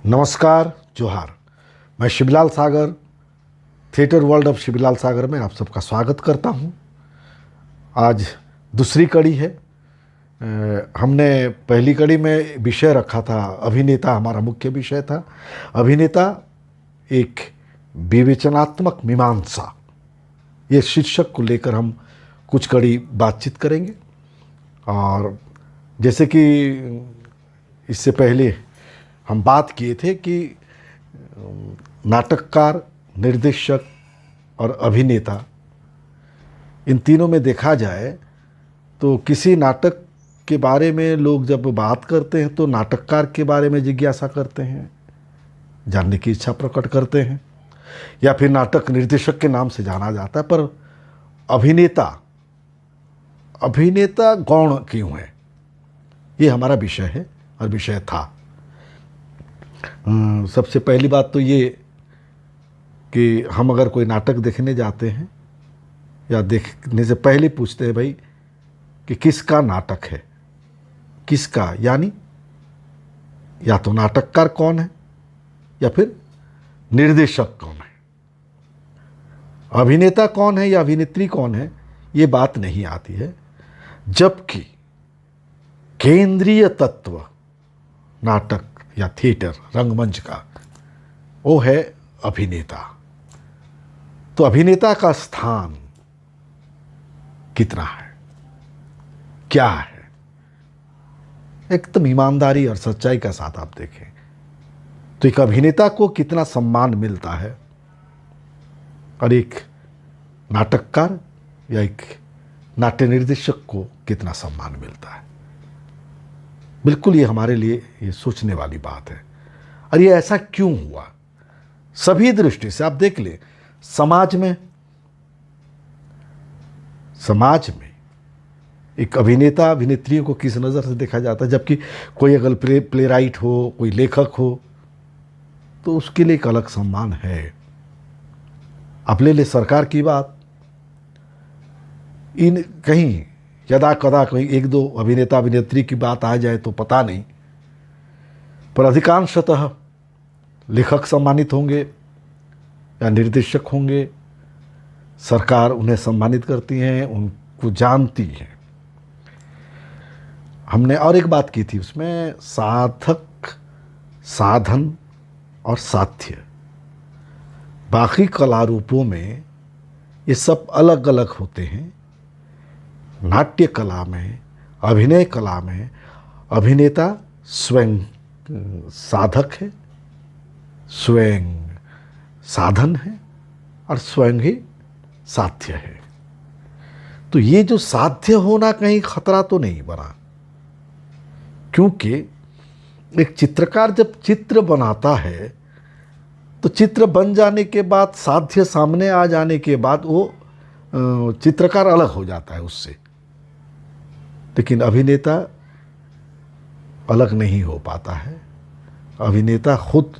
नमस्कार, जोहार। मैं शिवलाल सागर, थिएटर वर्ल्ड ऑफ शिवलाल सागर में आप सबका स्वागत करता हूं। आज दूसरी कड़ी है। हमने पहली कड़ी में विषय रखा था अभिनेता, हमारा मुख्य विषय था अभिनेता एक विवेचनात्मक मीमांसा। ये शीर्षक को लेकर हम कुछ कड़ी बातचीत करेंगे। और जैसे कि इससे पहले हम बात किए थे कि नाटककार, निर्देशक और अभिनेता, इन तीनों में देखा जाए तो किसी नाटक के बारे में लोग जब बात करते हैं तो नाटककार के बारे में जिज्ञासा करते हैं, जानने की इच्छा प्रकट करते हैं, या फिर नाटक निर्देशक के नाम से जाना जाता है। पर अभिनेता गौण क्यों है, ये हमारा विषय है और विषय था। सबसे पहली बात तो ये कि हम अगर कोई नाटक देखने जाते हैं या देखने से पहले पूछते हैं भाई कि किसका नाटक है, किसका, यानी या तो नाटककार कौन है या फिर निर्देशक कौन है। अभिनेता कौन है या अभिनेत्री कौन है, ये बात नहीं आती है। जबकि केंद्रीय तत्व नाटक या थिएटर, रंगमंच का, वो है अभिनेता। तो अभिनेता का स्थान कितना है, क्या है, एकदम ईमानदारी और सच्चाई के साथ आप देखें तो एक अभिनेता को कितना सम्मान मिलता है और एक नाटककार या एक नाट्य निर्देशक को कितना सम्मान मिलता है। बिल्कुल ये हमारे लिए ये सोचने वाली बात है। और ये ऐसा क्यों हुआ, सभी दृष्टि से आप देख ले। समाज में एक अभिनेता अभिनेत्रियों को किस नज़र से देखा जाता है, जबकि कोई अगर प्ले राइट हो, कोई लेखक हो, तो उसके लिए एक अलग सम्मान है। अब ले सरकार की बात, इन कहीं यदा कदा कहीं एक दो अभिनेता अभिनेत्री की बात आ जाए तो पता नहीं, पर अधिकांशतः लेखक सम्मानित होंगे या निर्देशक होंगे। सरकार उन्हें सम्मानित करती हैं, उनको जानती है। हमने और एक बात की थी उसमें, साधक, साधन और साध्य। बाकी कला रूपों में ये सब अलग अलग होते हैं। नाट्य कला में, अभिनय कला में अभिनेता स्वयं साधक है, स्वयं साधन है और स्वयं ही साध्य है। तो ये जो साध्य होना कहीं खतरा तो नहीं बना, क्योंकि एक चित्रकार जब चित्र बनाता है तो चित्र बन जाने के बाद, साध्य सामने आ जाने के बाद वो चित्रकार अलग हो जाता है उससे। लेकिन अभिनेता अलग नहीं हो पाता है। अभिनेता खुद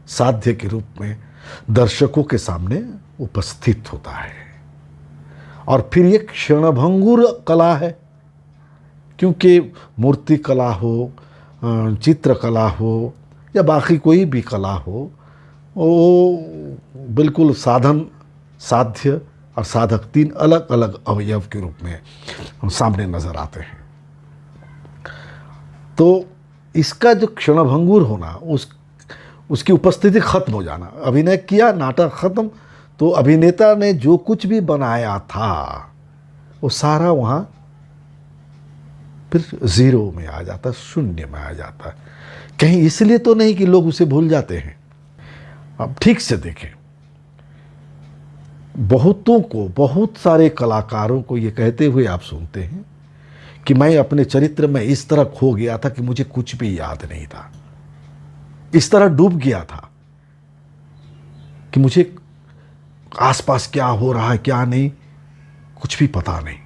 साध्य के रूप में दर्शकों के सामने उपस्थित होता है। और फिर ये क्षणभंगुर कला है, क्योंकि मूर्ति कला हो, चित्रकला हो या बाकी कोई भी कला हो, वो बिल्कुल साधन, साध्य और साधक, तीन अलग अलग अवयव के रूप में सामने नजर आते हैं। तो इसका जो क्षणभंगुर होना, उसकी उपस्थिति खत्म हो जाना, अभिनय किया, नाटक खत्म, तो अभिनेता ने जो कुछ भी बनाया था वो सारा वहाँ फिर जीरो में आ जाता, शून्य में आ जाता। कहीं इसलिए तो नहीं कि लोग उसे भूल जाते हैं। अब ठीक से देखें, बहुतों को, बहुत सारे कलाकारों को ये कहते हुए आप सुनते हैं कि मैं अपने चरित्र में इस तरह खो गया था कि मुझे कुछ भी याद नहीं था, इस तरह डूब गया था कि मुझे आसपास क्या हो रहा है क्या नहीं, कुछ भी पता नहीं।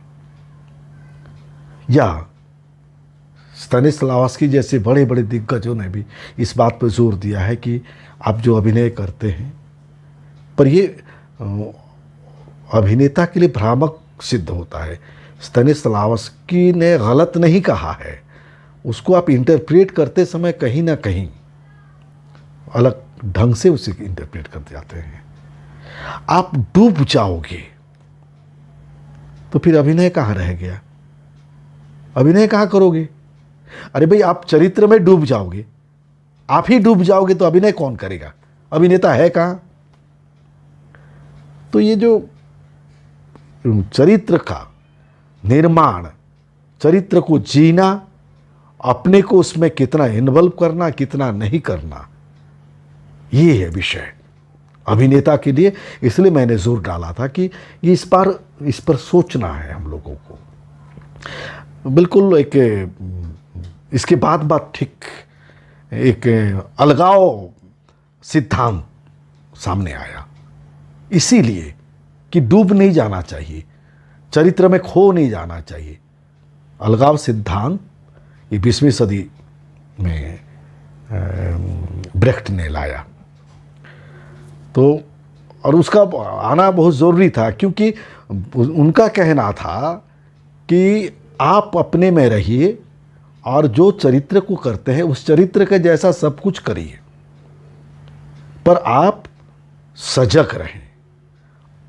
या स्तानिस्लावस्की जैसे बड़े बड़े दिग्गजों ने भी इस बात पर जोर दिया है कि आप जो अभिनय करते हैं, पर ये अभिनेता के लिए भ्रामक सिद्ध होता है। स्तानिस्लावस्की ने गलत नहीं कहा है, उसको आप इंटरप्रेट करते समय कहीं ना कहीं अलग ढंग से उसे इंटरप्रेट करते जाते हैं। आप डूब जाओगे तो फिर अभिनय कहाँ रह गया? अभिनय कहाँ करोगे? अरे भाई, आप चरित्र में डूब जाओगे, आप ही डूब जाओगे तो अभिनय कौन करेगा? अभिनेता है कहाँ? तो ये जो चरित्र का निर्माण, चरित्र को जीना, अपने को उसमें कितना इन्वॉल्व करना, कितना नहीं करना, ये है विषय अभिनेता के लिए। इसलिए मैंने जोर डाला था कि ये इस पर सोचना है हम लोगों को। बिल्कुल एक इसके बाद ठीक एक अलगाव सिद्धांत सामने आया, इसीलिए कि डूब नहीं जाना चाहिए, चरित्र में खो नहीं जाना चाहिए। अलगाव सिद्धांत ये 20वीं सदी में ब्रेख्ट ने लाया, तो और उसका आना बहुत ज़रूरी था, क्योंकि उनका कहना था कि आप अपने में रहिए और जो चरित्र को करते हैं उस चरित्र के जैसा सब कुछ करिए, पर आप सजग रहें,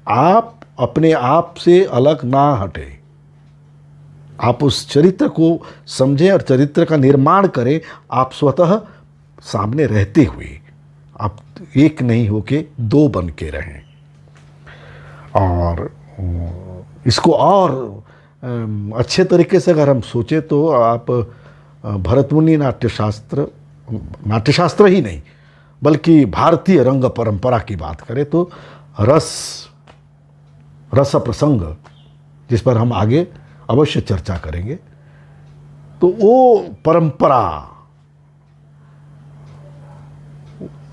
आप अपने आप से अलग ना हटें, आप उस चरित्र को समझें और चरित्र का निर्माण करें। आप स्वतः सामने रहते हुए आप एक नहीं होके दो बन के रहें। और इसको और अच्छे तरीके से अगर हम सोचें तो आप भरतमुनि नाट्यशास्त्र ही नहीं बल्कि भारतीय रंग परंपरा की बात करें तो रस प्रसंग, जिस पर हम आगे अवश्य चर्चा करेंगे, तो वो परंपरा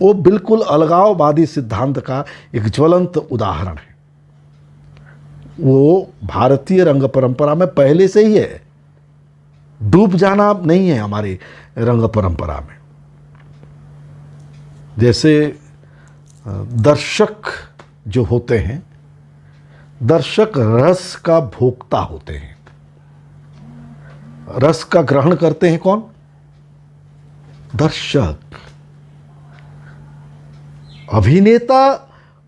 वो बिल्कुल अलगाववादी सिद्धांत का एक ज्वलंत उदाहरण है। वो भारतीय रंग परंपरा में पहले से ही है, डूब जाना नहीं है हमारी रंग परंपरा में। जैसे दर्शक जो होते हैं, दर्शक रस का भोक्ता होते हैं, रस का ग्रहण करते हैं कौन? दर्शक। अभिनेता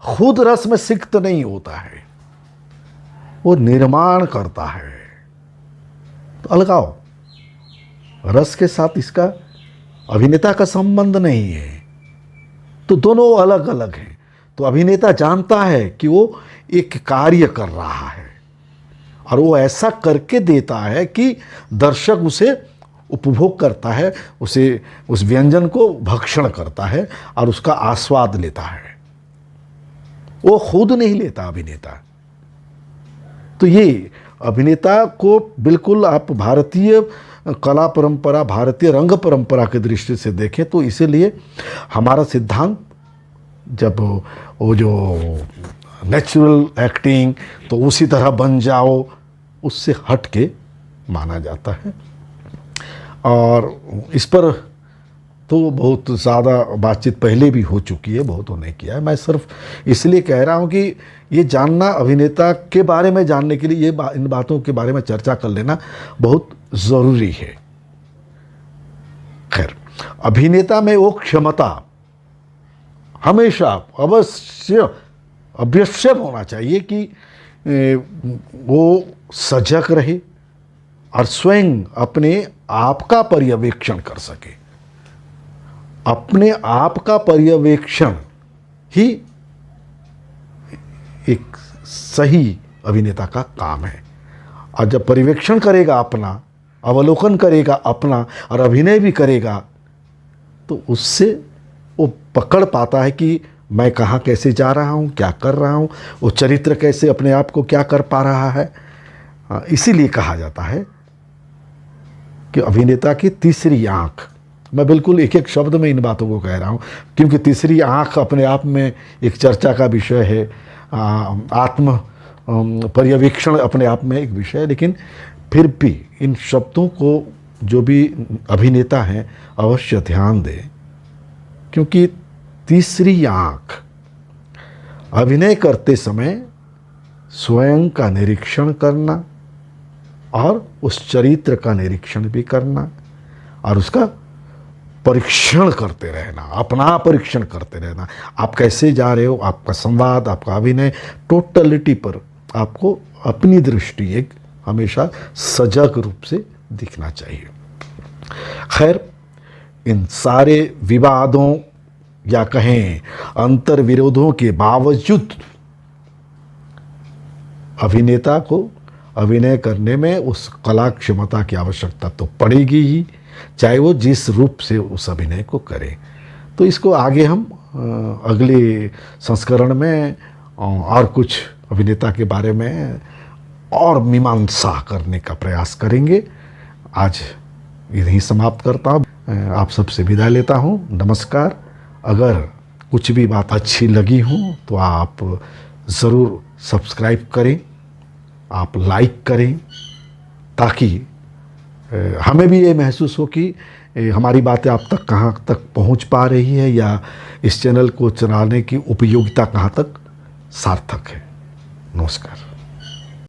खुद रस में सिक्त नहीं होता है, वो निर्माण करता है। तो अलगाव, रस के साथ इसका अभिनेता का संबंध नहीं है, तो दोनों अलग अलग हैं। तो अभिनेता जानता है कि वो एक कार्य कर रहा है और वो ऐसा करके देता है कि दर्शक उसे उपभोग करता है, उसे उस व्यंजन को भक्षण करता है और उसका आस्वाद लेता है। वो खुद नहीं लेता अभिनेता। तो ये अभिनेता को बिल्कुल आप भारतीय कला परंपरा, भारतीय रंग परंपरा की दृष्टि से देखें तो इसीलिए हमारा सिद्धांत, जब वो जो नेचुरल एक्टिंग तो उसी तरह बन जाओ, उससे हट के माना जाता है। और इस पर तो बहुत ज़्यादा बातचीत पहले भी हो चुकी है, बहुतों ने किया है। मैं सिर्फ इसलिए कह रहा हूँ कि ये जानना, अभिनेता के बारे में जानने के लिए इन बातों के बारे में चर्चा कर लेना बहुत ज़रूरी है। खैर, अभिनेता में वो क्षमता हमेशा अवश्य होना चाहिए कि वो सजग रहे और स्वयं अपने आप का पर्यवेक्षण कर सके। अपने आप का पर्यवेक्षण ही एक सही अभिनेता का काम है। और जब पर्यवेक्षण करेगा अपना, अवलोकन करेगा अपना और अभिनय भी करेगा, तो उससे वो पकड़ पाता है कि मैं कहाँ कैसे जा रहा हूँ, क्या कर रहा हूँ, वो चरित्र कैसे अपने आप को क्या कर पा रहा है। इसीलिए कहा जाता है कि अभिनेता की तीसरी आँख, मैं बिल्कुल एक एक शब्द में इन बातों को कह रहा हूँ क्योंकि तीसरी आँख अपने आप में एक चर्चा का विषय है, आत्म पर्यवेक्षण अपने आप में एक विषय है। लेकिन फिर भी इन शब्दों को जो भी अभिनेता हैं अवश्य ध्यान दें, क्योंकि तीसरी आँख अभिनय करते समय स्वयं का निरीक्षण करना और उस चरित्र का निरीक्षण भी करना और उसका परीक्षण करते रहना, अपना परीक्षण करते रहना। आप कैसे जा रहे हो, आपका संवाद, आपका अभिनय, टोटलिटी पर आपको अपनी दृष्टि एक हमेशा सजग रूप से दिखना चाहिए। खैर, इन सारे विवादों या कहें अंतर विरोधों के बावजूद अभिनेता को अभिनय करने में उस कला क्षमता की आवश्यकता तो पड़ेगी ही, चाहे वो जिस रूप से उस अभिनय को करे। तो इसको आगे हम अगले संस्करण में और कुछ अभिनेता के बारे में और मीमांसा करने का प्रयास करेंगे। आज यहीं समाप्त करता हूँ, आप सबसे विदा लेता हूँ। नमस्कार। अगर कुछ भी बात अच्छी लगी हो तो आप ज़रूर सब्सक्राइब करें, आप लाइक करें, ताकि हमें भी ये महसूस हो कि हमारी बातें आप तक कहाँ तक पहुँच पा रही है, या इस चैनल को चलाने की उपयोगिता कहाँ तक सार्थक है। नमस्कार।